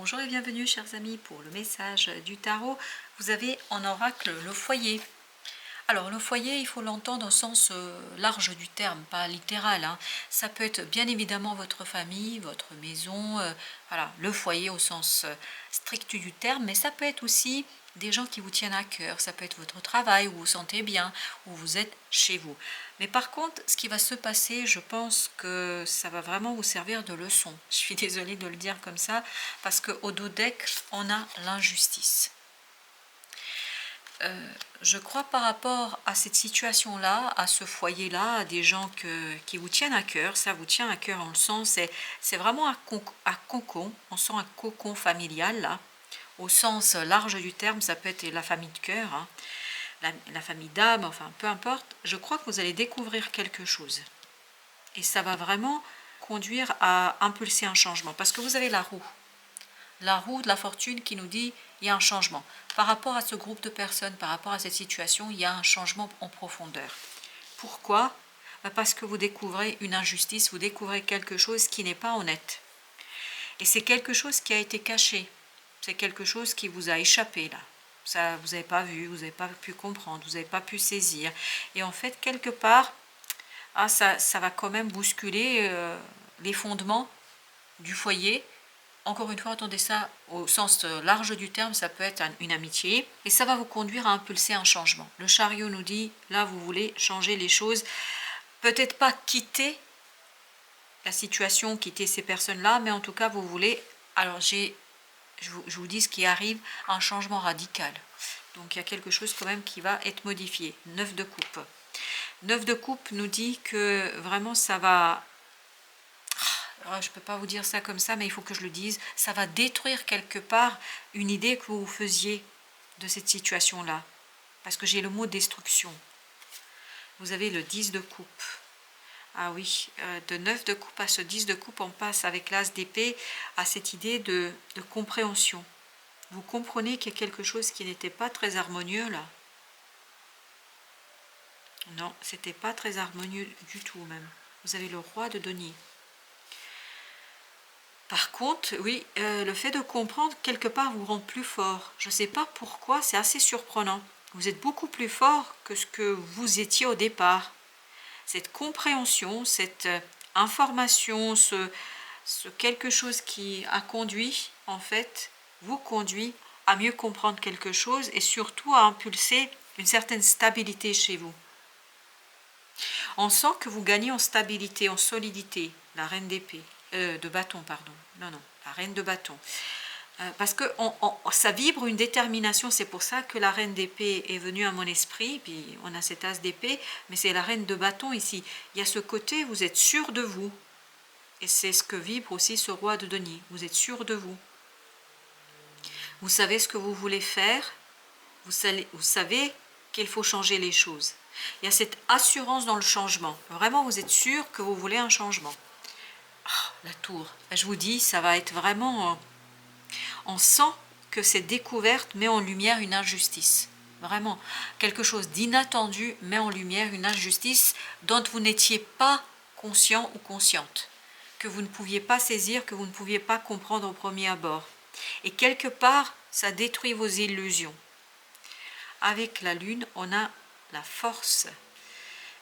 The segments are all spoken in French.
Bonjour et bienvenue chers amis pour le message du tarot. Vous avez en oracle le foyer. Alors le foyer, il faut l'entendre au sens large du terme, pas littéral, hein. Ça peut être bien évidemment votre famille, votre maison, voilà, le foyer au sens strict du terme, mais ça peut être aussi des gens qui vous tiennent à cœur, ça peut être votre travail, où vous vous sentez bien, où vous êtes chez vous. Mais par contre, ce qui va se passer, je pense que ça va vraiment vous servir de leçon. Je suis désolée de le dire comme ça, parce qu'au dos deck, on a l'injustice. Je crois par rapport à cette situation-là, à ce foyer-là, à des gens qui vous tiennent à cœur, ça vous tient à cœur, on le sent, c'est vraiment un cocon, on sent un cocon familial là, au sens large du terme, ça peut être la famille de cœur, hein, la famille d'âme, enfin peu importe, je crois que vous allez découvrir quelque chose. Et ça va vraiment conduire à impulser un changement, parce que vous avez la roue de la fortune qui nous dit il y a un changement. Par rapport à ce groupe de personnes, par rapport à cette situation, il y a un changement en profondeur. Pourquoi? Parce que vous découvrez une injustice, vous découvrez quelque chose qui n'est pas honnête. Et c'est quelque chose qui a été caché. C'est quelque chose qui vous a échappé là. Ça, vous n'avez pas vu, vous n'avez pas pu comprendre, vous n'avez pas pu saisir. Et en fait, quelque part, ça va quand même bousculer les fondements du foyer. Encore une fois, attendez ça au sens large du terme, ça peut être une amitié. Et ça va vous conduire à impulser un changement. Le chariot nous dit, là, vous voulez changer les choses. Peut-être pas quitter la situation, quitter ces personnes-là, mais en tout cas, vous voulez... Alors, je vous dis ce qui arrive, un changement radical. Donc, il y a quelque chose quand même qui va être modifié. 9 de coupe. 9 de coupe nous dit que vraiment, ça va... Alors, je ne peux pas vous dire ça comme ça, mais il faut que je le dise. Ça va détruire quelque part une idée que vous faisiez de cette situation-là. Parce que j'ai le mot destruction. Vous avez le 10 de coupe. Ah oui, de 9 de coupe à ce 10 de coupe, on passe avec l'as d'épée à cette idée de compréhension. Vous comprenez qu'il y a quelque chose qui n'était pas très harmonieux là. Non, c'était pas très harmonieux du tout même. Vous avez le roi de denier. Par contre, oui, le fait de comprendre, quelque part, vous rend plus fort. Je ne sais pas pourquoi, c'est assez surprenant. Vous êtes beaucoup plus fort que ce que vous étiez au départ. Cette compréhension, cette information, ce quelque chose qui a conduit, en fait, vous conduit à mieux comprendre quelque chose et surtout à impulser une certaine stabilité chez vous. On sent que vous gagnez en stabilité, en solidité, la reine d'épée. De bâton, pardon. Non, la reine de bâton. Parce que ça vibre une détermination, c'est pour ça que la reine d'épée est venue à mon esprit, puis on a cet as d'épée, mais c'est la reine de bâton ici. Il y a ce côté, vous êtes sûr de vous. Et c'est ce que vibre aussi ce roi de denier. Vous êtes sûr de vous. Vous savez ce que vous voulez faire. Vous savez qu'il faut changer les choses. Il y a cette assurance dans le changement. Vraiment, vous êtes sûr que vous voulez un changement. La tour. Je vous dis, ça va être vraiment... On sent que cette découverte met en lumière une injustice. Vraiment, quelque chose d'inattendu met en lumière une injustice dont vous n'étiez pas conscient ou consciente, que vous ne pouviez pas saisir, que vous ne pouviez pas comprendre au premier abord. Et quelque part, ça détruit vos illusions. Avec la lune, on a la force.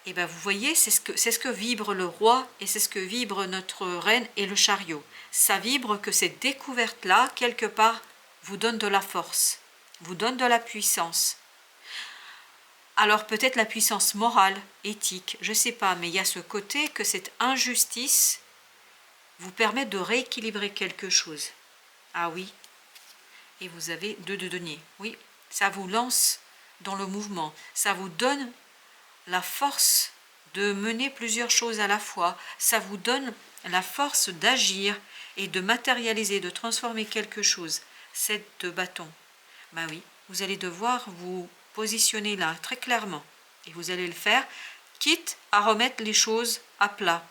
Et bien vous voyez, c'est ce que vibre le roi et c'est ce que vibre notre reine et le chariot. Ça vibre que cette découverte-là, quelque part, vous donne de la force, vous donne de la puissance. Alors peut-être la puissance morale, éthique, je ne sais pas, mais il y a ce côté que cette injustice vous permet de rééquilibrer quelque chose. Ah oui, et vous avez 2 de denier. Oui, ça vous lance dans le mouvement, ça vous donne la force de mener plusieurs choses à la fois, ça vous donne la force d'agir et de matérialiser, de transformer quelque chose. 7 de bâton. Ben oui, vous allez devoir vous positionner là très clairement et vous allez le faire, quitte à remettre les choses à plat.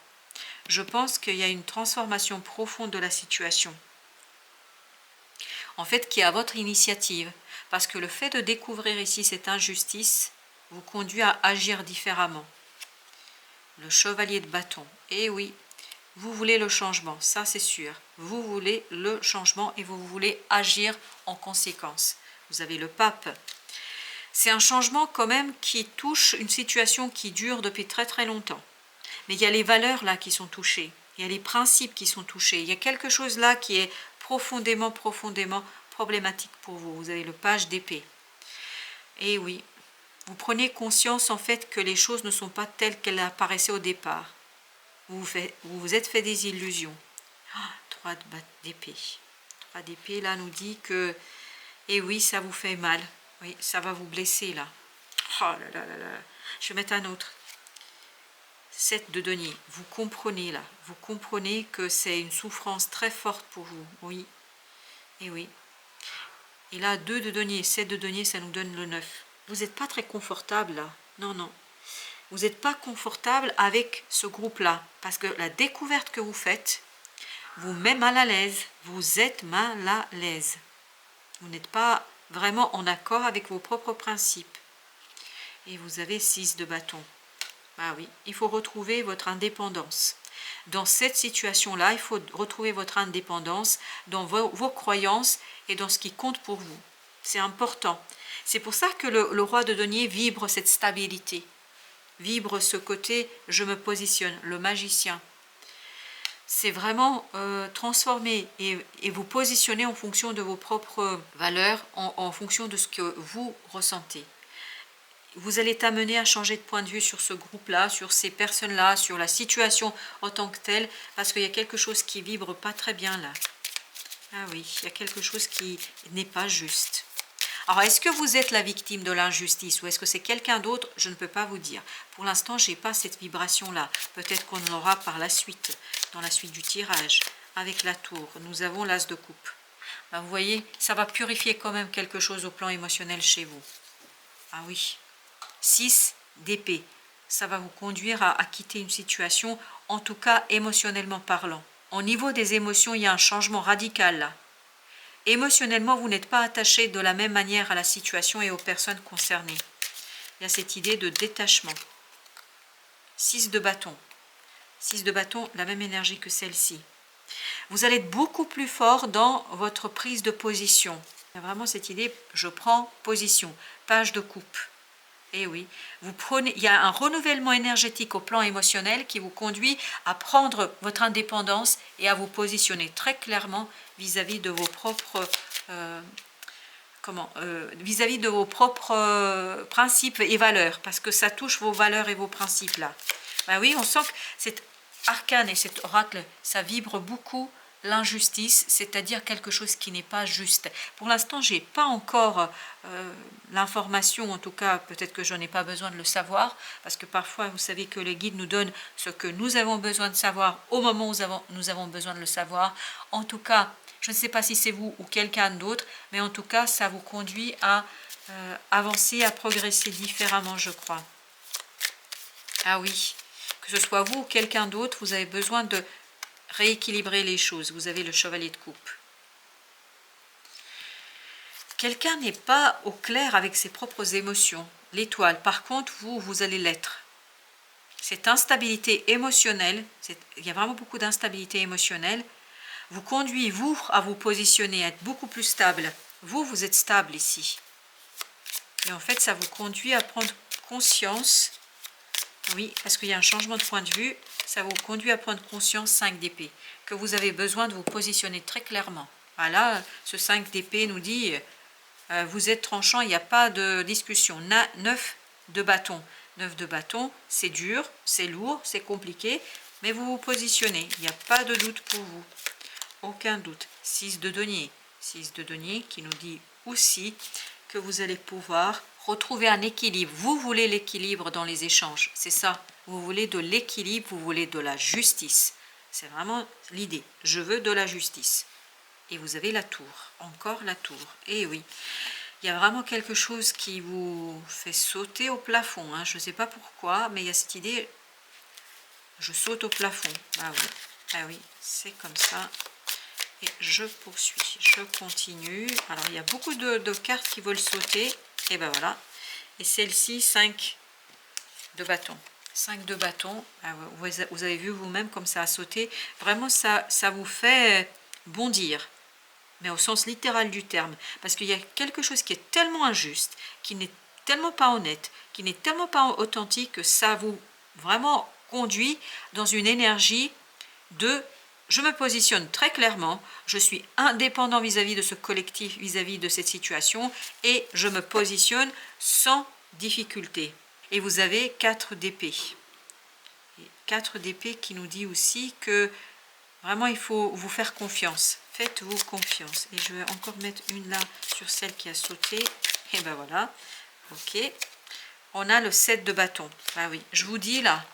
Je pense qu'il y a une transformation profonde de la situation. En fait, qui est à votre initiative, parce que le fait de découvrir ici cette injustice vous conduit à agir différemment. Le chevalier de bâton. Et oui, Vous voulez le changement, ça c'est sûr. Vous voulez le changement et vous voulez agir en conséquence. Vous avez le pape. C'est un changement quand même qui touche une situation qui dure depuis très très longtemps. Mais il y a les valeurs là qui sont touchées. Il y a les principes qui sont touchés. Il y a quelque chose là qui est profondément problématique pour vous. Vous avez le page d'épée. Et oui, vous prenez conscience en fait que les choses ne sont pas telles qu'elles apparaissaient au départ. Vous vous êtes fait des illusions. 3 d'épée. 3 d'épée là nous dit que, et oui, ça vous fait mal. Oui, ça va vous blesser là. Oh là là là là. Je vais mettre un autre. 7 de denier. Vous comprenez là. Vous comprenez que c'est une souffrance très forte pour vous. Oui. Et oui. Et là, 2 de denier. 7 de denier, ça nous donne le 9. Vous n'êtes pas très confortable là. Non, non. Vous n'êtes pas confortable avec ce groupe-là. Parce que la découverte que vous faites vous met mal à l'aise. Vous êtes mal à l'aise. Vous n'êtes pas vraiment en accord avec vos propres principes. Et vous avez 6 de bâton. Ah oui, il faut retrouver votre indépendance. Dans cette situation-là, il faut retrouver votre indépendance dans vos croyances et dans ce qui compte pour vous. C'est important. C'est pour ça que le roi de denier vibre cette stabilité. Vibre ce côté « je me positionne », le magicien. C'est vraiment transformer et vous positionner en fonction de vos propres valeurs, en fonction de ce que vous ressentez. Vous allez être amené à changer de point de vue sur ce groupe-là, sur ces personnes-là, sur la situation en tant que telle, parce qu'il y a quelque chose qui vibre pas très bien là. Ah oui, il y a quelque chose qui n'est pas juste. Alors, est-ce que vous êtes la victime de l'injustice ou est-ce que c'est quelqu'un d'autre? Je ne peux pas vous dire. Pour l'instant, je n'ai pas cette vibration-là. Peut-être qu'on l'aura par la suite, dans la suite du tirage. Avec la tour, nous avons l'as de coupe. Ben, vous voyez, ça va purifier quand même quelque chose au plan émotionnel chez vous. Ah oui. 6 d'épée. Ça va vous conduire à quitter une situation, en tout cas émotionnellement parlant. Au niveau des émotions, il y a un changement radical là. Émotionnellement, vous n'êtes pas attaché de la même manière à la situation et aux personnes concernées. Il y a cette idée de détachement. 6 de bâton. 6 de bâton, la même énergie que celle-ci. Vous allez être beaucoup plus fort dans votre prise de position. Il y a vraiment cette idée, je prends position. Page de coupe. Et oui, il y a un renouvellement énergétique au plan émotionnel qui vous conduit à prendre votre indépendance et à vous positionner très clairement vis-à-vis de vos propres vis-à-vis de vos propres principes et valeurs, parce que ça touche vos valeurs et vos principes là. Ben oui, on sent que cet arcane et cet oracle, ça vibre beaucoup l'injustice, c'est-à-dire quelque chose qui n'est pas juste. Pour l'instant, je n'ai pas encore l'information, en tout cas, peut-être que je n'en ai pas besoin de le savoir, parce que parfois, vous savez que les guides nous donnent ce que nous avons besoin de savoir au moment où nous avons besoin de le savoir. En tout cas, je ne sais pas si c'est vous ou quelqu'un d'autre, mais en tout cas, ça vous conduit à avancer, à progresser différemment, je crois. Ah oui, que ce soit vous ou quelqu'un d'autre, vous avez besoin de rééquilibrer les choses. Vous avez le chevalier de coupe. Quelqu'un n'est pas au clair avec ses propres émotions. L'étoile, par contre, vous allez l'être. Cette instabilité émotionnelle, il y a vraiment beaucoup d'instabilité émotionnelle, vous conduit, vous, à vous positionner, à être beaucoup plus stable. Vous êtes stable ici. Et en fait, ça vous conduit à prendre conscience, oui, parce qu'il y a un changement de point de vue, ça vous conduit à prendre conscience, 5 d'épée, que vous avez besoin de vous positionner très clairement. Voilà, ce 5 d'épée nous dit, vous êtes tranchant, il n'y a pas de discussion. 9 de bâton. 9 de bâton, c'est dur, c'est lourd, c'est compliqué, mais vous vous positionnez, il n'y a pas de doute pour vous. Aucun doute. 6 de denier. 6 de denier qui nous dit aussi que vous allez pouvoir retrouver un équilibre. Vous voulez l'équilibre dans les échanges, c'est ça. Vous voulez de l'équilibre, vous voulez de la justice. C'est vraiment l'idée. Je veux de la justice. Et vous avez la tour. Encore la tour. Et oui, il y a vraiment quelque chose qui vous fait sauter au plafond. Hein. Je ne sais pas pourquoi, mais il y a cette idée, je saute au plafond. Ah oui, c'est comme ça. Et je poursuis, je continue. Alors, il y a beaucoup de cartes qui veulent sauter. Et ben voilà. Et celle-ci, 5 de bâton. 5 de bâton. Vous avez vu vous-même comme ça a sauté. Vraiment, ça vous fait bondir. Mais au sens littéral du terme. Parce qu'il y a quelque chose qui est tellement injuste, qui n'est tellement pas honnête, qui n'est tellement pas authentique que ça vous vraiment conduit dans une énergie de je me positionne très clairement, je suis indépendant vis-à-vis de ce collectif, vis-à-vis de cette situation et je me positionne sans difficulté. Et vous avez 4 d'épée. 4 d'épée qui nous dit aussi que vraiment il faut vous faire confiance. Faites-vous confiance. Et je vais encore mettre une là sur celle qui a sauté. Et ben voilà. Ok. On a le 7 de bâton. Ah oui, je vous dis là,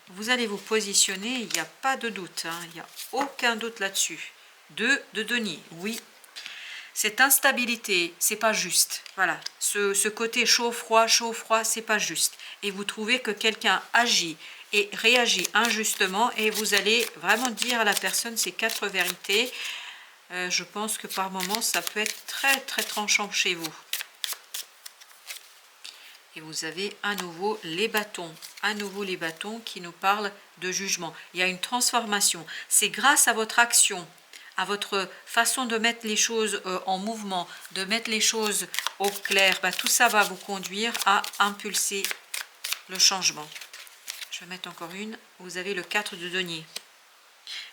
vous allez vous positionner, il n'y a pas de doute, hein, il n'y a aucun doute là-dessus. 2 de denier, oui. Cette instabilité, c'est pas juste. Voilà, ce côté chaud-froid, c'est pas juste. Et vous trouvez que quelqu'un agit et réagit injustement et vous allez vraiment dire à la personne ces 4 vérités. Je pense que par moments, ça peut être très très tranchant chez vous. Et vous avez à nouveau les bâtons. À nouveau les bâtons qui nous parlent de jugement. Il y a une transformation. C'est grâce à votre action, à votre façon de mettre les choses en mouvement, de mettre les choses au clair. Tout ça va vous conduire à impulser le changement. Je vais mettre encore une. Vous avez le 4 de denier.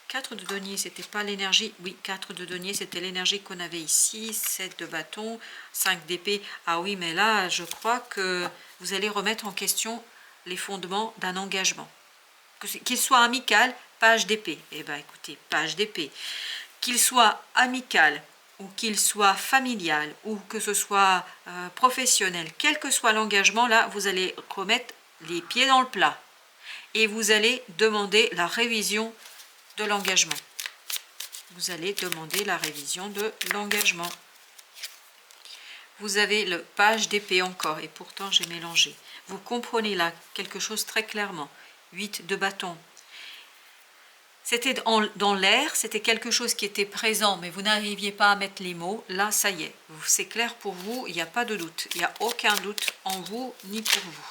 4 de denier, c'était pas l'énergie. Oui, 4 de denier, c'était l'énergie qu'on avait ici. 7 de bâton, 5 d'épée. Ah oui, mais là, je crois que vous allez remettre en question les fondements d'un engagement. Qu'il soit amical, page d'épée. Eh bien, écoutez, page d'épée. Qu'il soit amical ou qu'il soit familial ou que ce soit professionnel, quel que soit l'engagement, là, vous allez remettre les pieds dans le plat. Et vous allez demander la révision de l'engagement. Vous allez demander la révision de l'engagement. Vous avez le page d'épée encore, et pourtant j'ai mélangé. Vous comprenez là quelque chose très clairement. 8 de bâton. C'était dans l'air, c'était quelque chose qui était présent, mais vous n'arriviez pas à mettre les mots. Là, ça y est, c'est clair pour vous, il n'y a pas de doute. Il n'y a aucun doute en vous, ni pour vous.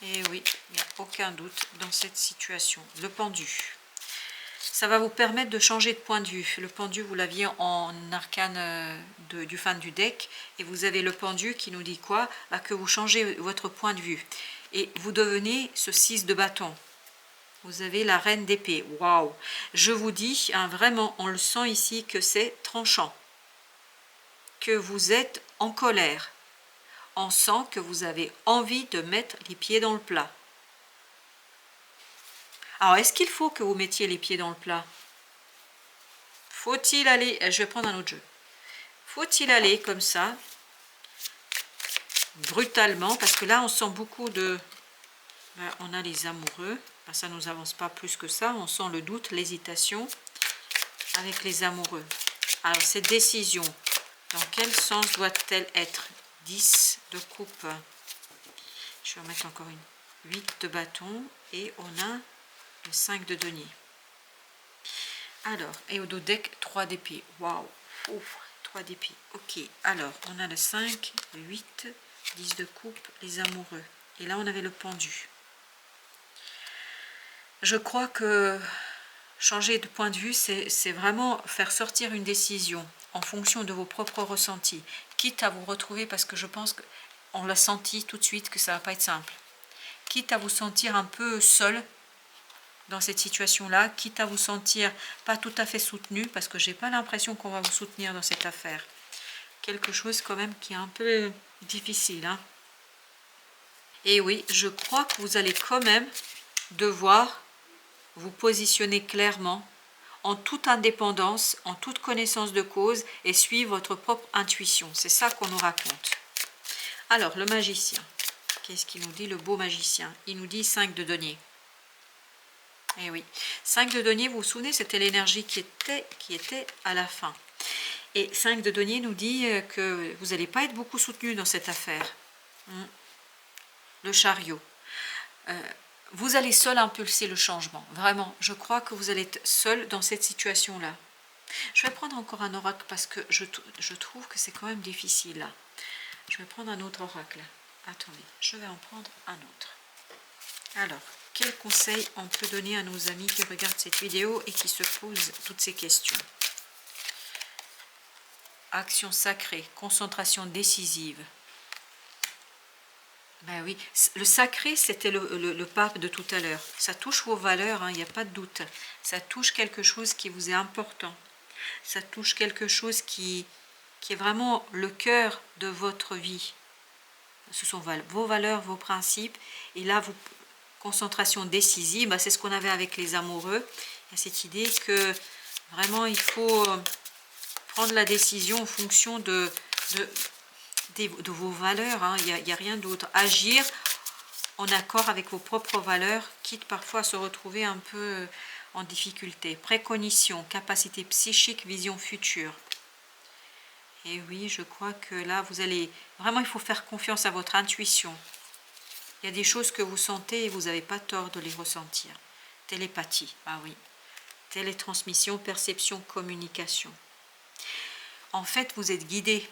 Et oui, il n'y a aucun doute dans cette situation. Le pendu. Ça va vous permettre de changer de point de vue. Le pendu, vous l'aviez en arcane du fin du deck. Et vous avez le pendu qui nous dit quoi? Que vous changez votre point de vue. Et vous devenez ce 6 de bâton. Vous avez la reine d'épée. Waouh! Je vous dis, hein, vraiment, on le sent ici que c'est tranchant. Que vous êtes en colère. On sent que vous avez envie de mettre les pieds dans le plat. Alors, est-ce qu'il faut que vous mettiez les pieds dans le plat? Faut-il aller... Je vais prendre un autre jeu. Faut-il aller comme ça, brutalement? Parce que là, on sent beaucoup de... Là, on a les amoureux. Ça ne nous avance pas plus que ça. On sent le doute, l'hésitation avec les amoureux. Alors, cette décision, dans quel sens doit-elle être? 10 de coupe. Je vais remettre encore une. 8 de bâton. Et on a le 5 de denier. Alors, et au dos deck, 3 d'épée. Waouh! 3 d'épée. Ok, alors, on a le 5, le 8, 10 de coupe, les amoureux. Et là, on avait le pendu. Je crois que changer de point de vue, c'est vraiment faire sortir une décision en fonction de vos propres ressentis, quitte à vous retrouver, parce que je pense qu'on l'a senti tout de suite que ça ne va pas être simple, quitte à vous sentir un peu seul dans cette situation-là, quitte à vous sentir pas tout à fait soutenu, parce que j'ai pas l'impression qu'on va vous soutenir dans cette affaire. Quelque chose quand même qui est un peu difficile. Hein. Et oui, je crois que vous allez quand même devoir vous positionner clairement, en toute indépendance, en toute connaissance de cause, et suivre votre propre intuition. C'est ça qu'on nous raconte. Alors, le magicien. Qu'est-ce qu'il nous dit, le beau magicien? Il nous dit 5 de denier. Eh oui, 5 de denier, vous vous souvenez, c'était l'énergie qui était à la fin. Et 5 de denier nous dit que vous n'allez pas être beaucoup soutenu dans cette affaire. Le chariot. Vous allez seul impulser le changement. Vraiment, je crois que vous allez être seul dans cette situation-là. Je vais prendre encore un oracle parce que je trouve que c'est quand même difficile. Là. Je vais prendre un autre oracle. Attendez, je vais en prendre un autre. Alors, quel conseil on peut donner à nos amis qui regardent cette vidéo et qui se posent toutes ces questions? Action sacrée, concentration décisive. Ben oui, le sacré, c'était le pape de tout à l'heure. Ça touche vos valeurs, hein, il n'y a pas de doute. Ça touche quelque chose qui vous est important. Ça touche quelque chose qui est vraiment le cœur de votre vie. Ce sont vos valeurs, vos principes. Et là, concentration décisive, c'est ce qu'on avait avec les amoureux. Il y a cette idée que vraiment, il faut prendre la décision en fonction de vos valeurs. Hein. Il n'y a rien d'autre. Agir en accord avec vos propres valeurs, quitte parfois à se retrouver un peu en difficulté. Précognition, capacité psychique, vision future. Et oui, je crois que là, vous allez... Vraiment, il faut faire confiance à votre intuition. Il y a des choses que vous sentez et vous n'avez pas tort de les ressentir. Télépathie, ah oui. Télétransmission, perception, communication. En fait, vous êtes guidé.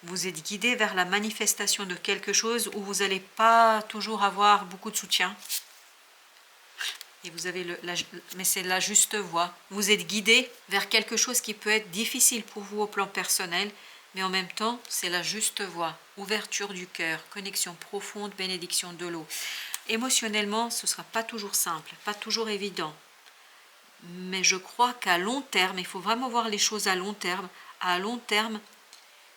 Vous êtes guidé vers la manifestation de quelque chose où vous n'allez pas toujours avoir beaucoup de soutien. Et vous avez mais c'est la juste voie. Vous êtes guidé vers quelque chose qui peut être difficile pour vous au plan personnel, mais en même temps, c'est la juste voie. Ouverture du cœur, connexion profonde, bénédiction de l'eau. Émotionnellement, ce ne sera pas toujours simple, pas toujours évident. Mais je crois qu'à long terme, il faut vraiment voir les choses à long terme. À long terme,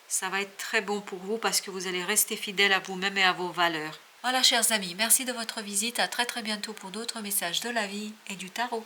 ça va être très bon pour vous parce que vous allez rester fidèle à vous-même et à vos valeurs. Voilà, chers amis, merci de votre visite. À très bientôt pour d'autres messages de la vie et du tarot.